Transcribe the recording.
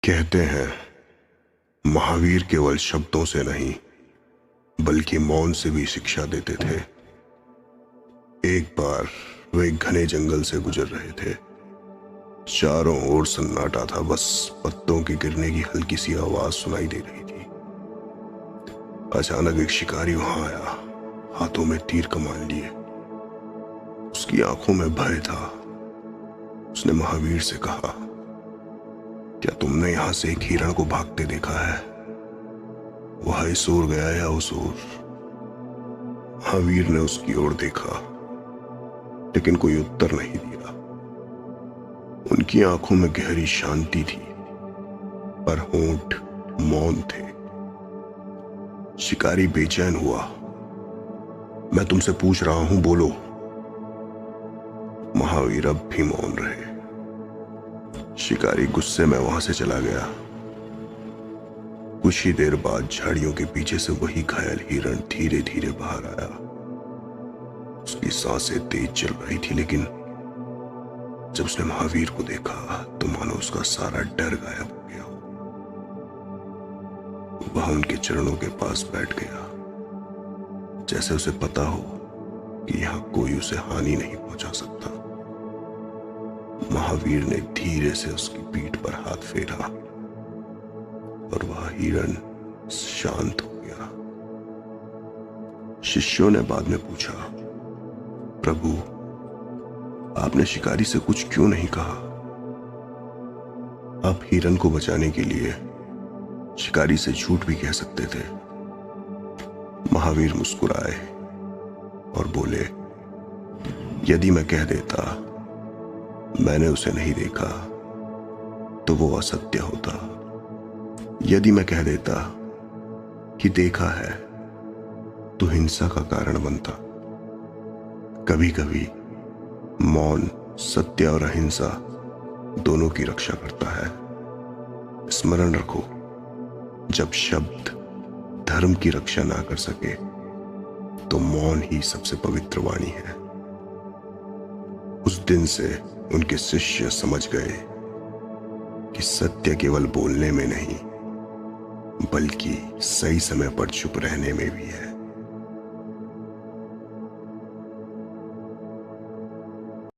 कहते हैं महावीर केवल शब्दों से नहीं बल्कि मौन से भी शिक्षा देते थे। एक बार वे एक घने जंगल से गुजर रहे थे। चारों ओर सन्नाटा था, बस पत्तों के गिरने की हल्की सी आवाज सुनाई दे रही थी। अचानक एक शिकारी वहां आया, हाथों में तीर कमान लिए। उसकी आंखों में भय था। उसने महावीर से कहा, क्या तुमने यहां से एक हिरण को भागते देखा है? वह इस ओर गया या उस ओर? महावीर ने उसकी ओर देखा, लेकिन कोई उत्तर नहीं दिया। उनकी आंखों में गहरी शांति थी, पर होंठ मौन थे। शिकारी बेचैन हुआ। मैं तुमसे पूछ रहा हूं, बोलो। महावीर अब भी मौन रहे। शिकारी गुस्से में वहां से चला गया। कुछ ही देर बाद झाड़ियों के पीछे से वही घायल हिरण धीरे धीरे बाहर आया। उसकी सांसें तेज चल रही थी, लेकिन जब उसने महावीर को देखा तो मानो उसका सारा डर गायब हो गया। वह उनके चरणों के पास बैठ गया, जैसे उसे पता हो कि यहां कोई उसे हानि नहीं पहुंचा सकता। महावीर ने धीरे से उसकी पीठ पर हाथ फेरा और वह हिरण शांत हो गया। शिष्यों ने बाद में पूछा, प्रभु, आपने शिकारी से कुछ क्यों नहीं कहा? आप हिरण को बचाने के लिए शिकारी से झूठ भी कह सकते थे। महावीर मुस्कुराए और बोले, यदि मैं कह देता मैंने उसे नहीं देखा तो वो असत्य होता। यदि मैं कह देता कि देखा है तो हिंसा का कारण बनता। कभी कभी मौन सत्य और अहिंसा दोनों की रक्षा करता है। स्मरण रखो, जब शब्द धर्म की रक्षा ना कर सके तो मौन ही सबसे पवित्र वाणी है। उस दिन से उनके शिष्य समझ गए कि सत्य केवल बोलने में नहीं बल्कि सही समय पर चुप रहने में भी है।